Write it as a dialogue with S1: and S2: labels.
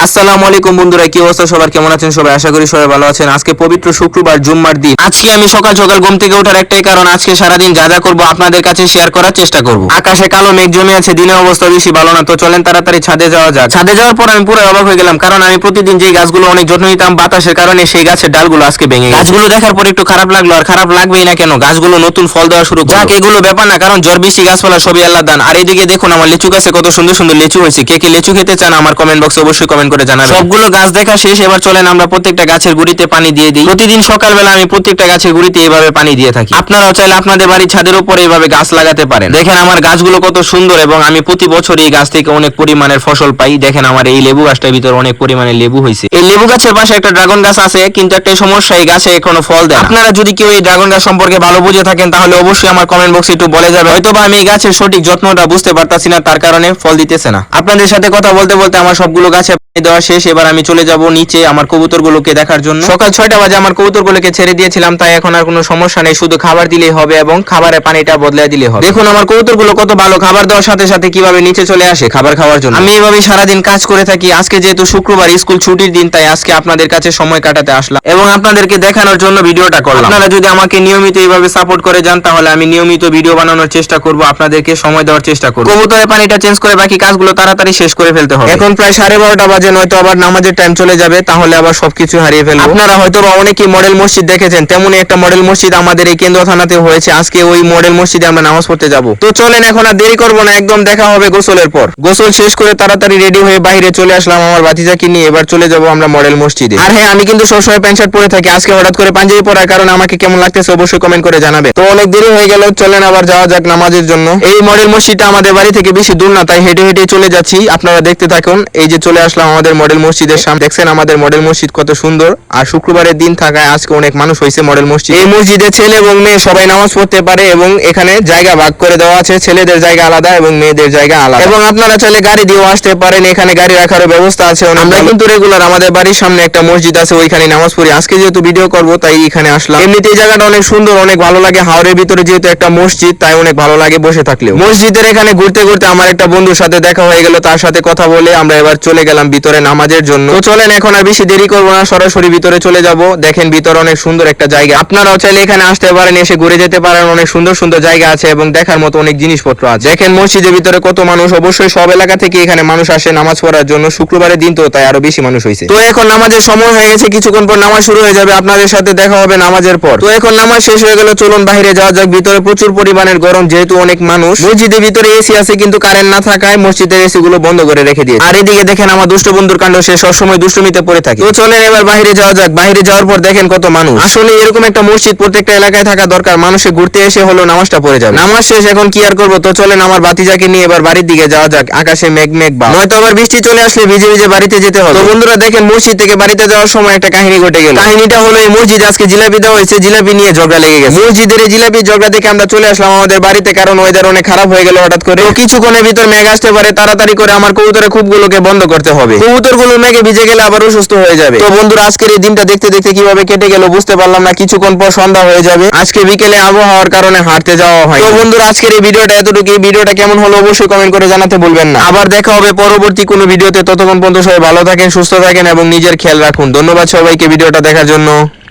S1: আসসালামু আলাইকুম বন্ধুরা, কি অবস্থা সবার? কেমন আছেন সবাই? আশা করি সবাই ভালো আছেন। আজকে পবিত্র শুক্রবার, জুম্মার দিন। আজকে আমি সকাল সকাল ঘুম থেকে ওঠার একটাই কারণ, আজকে সারাদিন যা যা করবো আপনাদের কাছে শেয়ার করার চেষ্টা করব। আকাশে কালো মেঘ জমে আছে, দিনের অবস্থা বেশি ভালো না। তো চলেন তাড়াতাড়ি ছাদে যাওয়া যাক। ছাদে যাওয়ার পর আমি পুরো অবাক হয়ে গেলাম, কারণ আমি প্রতিদিন যে গাছগুলো অনেক যত্ন নিতাম, বাতাসের কারণে সেই গাছের ডালগুলো আজকে ভেঙে গেছে। গাছগুলো দেখার পর একটু খারাপ লাগলো, আর খারাপ লাগবেই না কেন, গাছগুলো নতুন ফল দেওয়া শুরু করলো। এগুলো ব্যাপার না, কারণ ঝড় বৃষ্টি গাছপালা সবই আল্লাহ দান। আর এইদিকে দেখুন আমার লিচু গাছে কত সুন্দর সুন্দর লিচু হয়েছে। কে কে লিচু খেতে চান আমার কমেন্ট বক্সে অবশ্যই কমেন্ট করে জানাবেন। সবগুলো গাছ দেখা শেষ, এবার চলেন আমরা প্রত্যেকটা গাছের গুড়িতে পানি দিয়ে দিই। প্রতিদিন সকালবেলা আমি প্রত্যেকটা গাছের গুড়িতে এইভাবে পানি দিয়ে থাকি। আপনারাও চাইলে আপনাদের বাড়ির ছাদের উপরে এইভাবে গাছ লাগাতে পারেন। দেখেন আমার গাছগুলো কত সুন্দর, এবং আমি প্রতি বছর এই গাছ থেকে অনেক পরিমাণের ফসল পাই। দেখেন আমার এই লেবু গাছটার ভিতরে অনেক পরিমাণে লেবু হয়েছে। এই লেবু গাছের পাশে একটা ড্রাগন গাছ আছে, কিন্তু একটা সমস্যা, এই গাছে এখনো ফল দেয়। আপনারা যদি কেউ এই ড্রাগন গাছ সম্পর্কে ভালো বুঝে থাকেন তাহলে অবশ্যই আমার কমেন্ট বক্সে একটু বলে যাবে। হয়তোবা আমি এই গাছের সঠিক যত্নটা বুঝতে পারতাছি না, তার কারণে ফল দিতেছে না। আপনাদের সাথে কথা বলতে বলতে আমার সবগুলো গাছে দেওয়া শেষ। এবার আমি চলে যাব নিচে আমার কবুতরগুলোকে দেখার জন্য। সকাল 6টা বাজে আমার কবুতরগুলোকে ছেড়ে দিয়েছিলাম, তাই এখন আর কোনো সমস্যা নেই, শুধু খাবার দিলেই হবে এবং খাবারের পানিটা বদলে দিলেই হবে। দেখুন আমার কবুতরগুলো কত ভালো, খাবার দেওয়ার সাথে সাথে কিভাবে নিচে চলে আসে খাবার খাওয়ার জন্য। আমি এভাবে সারাদিন কাজ করে থাকি। আজকে যেহেতু শুক্রবার, স্কুল ছুটির দিন, তাই আজকে আপনাদের কাছে সময় কাটাতে আসলাম এবং আপনাদেরকে দেখানোর জন্য ভিডিওটা করলাম। আপনারা যদি আমাকে নিয়মিত এইভাবে সাপোর্ট করে যান তাহলে আমি নিয়মিত ভিডিও বানানোর চেষ্টা করব, আপনাদেরকে সময় দেওয়ার চেষ্টা করব। কবুতরের পানিটা চেঞ্জ করে বাকি কাজগুলো তাড়াতাড়ি শেষ করে ফেলতে হবে। এখন প্রায় 12:30 বাজে, নয়তো আবার নামাজের টাইম চলে যাবে, তাহলে আবার সবকিছু হারিয়ে ফেলবো। আপনারা হয়তো বা অনেকেই মডেল মসজিদ দেখেছেন, তেমনই একটা মডেল মসজিদ আমাদের এই কেন্দ্র থানাতে হয়েছে। আজকে ওই মডেল মসজিদে আমরা নামাজ পড়তে যাব। তো চলেন এখন আর দেরি করবো না, একদম দেখা হবে গোসলের পর। গোসল শেষ করে তাড়াতাড়ি রেডি হয়ে বাইরে চলে আসলাম আমার ভাতিজাকে নিয়ে। এবার চলে যাব আমরা মডেল মসজিদে। আর হ্যাঁ, আমি কিন্তু সবসময় প্যান্ট শার্ট পরে থাকি, আজকে হঠাৎ করে পাঞ্জাবি পরার কারণে আমাকে কেমন লাগতেছে অবশ্যই কমেন্ট করে জানাবে। তো অনেক দেরি হয়ে গেল, চলেন আবার যাওয়া যাক নামাজের জন্য। এই মডেল মসজিদটা আমাদের বাড়ি থেকে বেশি দূর না, তাই হেঁটে হেঁটে চলে যাচ্ছি। আপনারা দেখতে থাকুন। এই যে চলে আসলাম আমাদের মডেল মসজিদের সামনে। দেখছেন আমাদের মডেল মসজিদ কত সুন্দর, আর শুক্রবারের দিন থাকায় আজকে অনেক মানুষ হয়েছে মডেল মসজিদ। এই মসজিদে ছেলে এবং মেয়ে সবাই নামাজ পড়তে পারে, এবং এখানে জায়গা ভাগ করে দেওয়া আছে, ছেলেদের জায়গা আলাদা এবং মেয়েদের জায়গা আলাদা। এবং আপনারা চাইলে গাড়ি দিয়েও আসতে পারেন, এখানে গাড়ি রাখারও ব্যবস্থা আছে। আমরা কিন্তু রেগুলার আমাদের বাড়ির সামনে একটা মসজিদ আছে, ওইখানে নামাজ পড়ি। আজকে যেহেতু ভিডিও করব তাই এখানে আসলাম। এমনিতে এই জায়গাটা অনেক সুন্দর, অনেক ভালো লাগে। হাওরের ভিতরে যেহেতু একটা মসজিদ, তাই অনেক ভালো লাগে বসে থাকলেও। মসজিদের এখানে ঘুরতে ঘুরতে আমার একটা বন্ধুর সাথে দেখা হয়ে গেল, তার সাথে কথা বলে আমরা এবার চলে গেলাম ভিতরে নামাজের জন্য। তো চলেন এখন আর বেশি দেরি করবো না, সরাসরি ভিতরে চলে যাব। দেখেন ভিতরে অনেক সুন্দর একটা জায়গা, আপনারাও চাইলে এখানে আসতে পারেন, এসে ঘুরে যেতে পারেন। অনেক সুন্দর সুন্দর জায়গা আছে এবং দেখার মতো অনেক জিনিসপত্র আছে। দেখেন মসজিদের ভিতরে কত মানুষ, অবশ্যই সব এলাকা থেকে এখানে মানুষ আসে নামাজ পড়ার জন্য। শুক্রবারের দিন তো, তাই আরো বেশি মানুষ হয়েছে। তো এখন নামাজের সময় হয়ে গেছে, কিছুক্ষণ পর নামাজ শুরু হয়ে যাবে। আপনাদের সাথে দেখা হবে নামাজের পর। তো এখন নামাজ শেষ হয়ে গেল, চলুন বাইরে যাওয়া যাক। ভিতরে প্রচুর পরিমাণের গরম, যেহেতু অনেক মানুষ। মসজিদের ভিতরে এসি আছে, কিন্তু কারেন্ট না থাকায় মসজিদের এসি গুলো বন্ধ করে রেখে দিয়েছে। আর এদিকে দেখেন আমার দুষ্ট বন্ধুর কাণ্ড, সে সবসময় দুষ্টুমিতে পড়ে থাকে। তো চলেন এবার বাইরে যাওয়া যাক। বাইরে যাওয়ার পর দেখেন কত মানুষ। আসলে এরকম একটা মসজিদ প্রত্যেকটা এলাকায় থাকা দরকার, মানুষে ঘুরতে এসে হলো নামাজটা পড়ে যাবে। নামাজ শেষ, এখন কি আর করবো। তো চলেন আমার ভাতিজাকে নিয়ে এবার বাড়ির দিকে যাওয়া যাক। আকাশে মেঘ মেঘ ভাব, নয়তো আবার বৃষ্টি চলে আসলে ভিজে ভিজে বাড়িতে যেতে হবে। তো বন্ধুরা দেখেন মসজিদ থেকে বাড়িতে যাওয়ার সময় একটা কাহিনী ঘটে গেল। কাহিনীটা হলো এই মসজিদ আজকে জিলাপি দেওয়া হয়েছে, জিলাপি নিয়ে ঝগড়া লেগে গেছে। মসজিদের এই জিলাপি ঝগড়া দেখে আমরা চলে আসলাম আমাদের বাড়িতে, কারণ ওয়েদার অনেক খারাপ হয়ে গেল হঠাৎ করে। তো কিছুক্ষণের ভিতর মেঘ আসতে পারে, তাড়াতাড়ি করে আমার কবুতরের খুবগুলোকে বন্ধ করতে হবে। কবুতরগুলো মেঘে ভিজে গেলে আবার অসুস্থ হয়ে যাবে। তো বন্ধুরা আজকের এই দিনটা দেখতে দেখতে কিভাবে কেটে গেল বুঝতে পারলাম না। কিছুক্ষণ পর সন্ধ্যা হয়ে যাবে। আজকে বিকেলে আবহাওয়ার কারণে হাঁটতে যাওয়া হয়। তো বন্ধুরা আজকের এই ভিডিওটা এতটুকু। এই ভিডিওটা কেমন হলো অবশ্যই কমেন্ট করে জানাতে ভুলবেন না। আবার দেখা হবে পরবর্তী কোনো ভিডিওতে। ততক্ষণ পর্যন্ত সবাই ভালো থাকেন, সুস্থ থাকেন এবং নিজের খেয়াল রাখুন। ধন্যবাদ সবাইকে ভিডিওটা দেখার জন্য।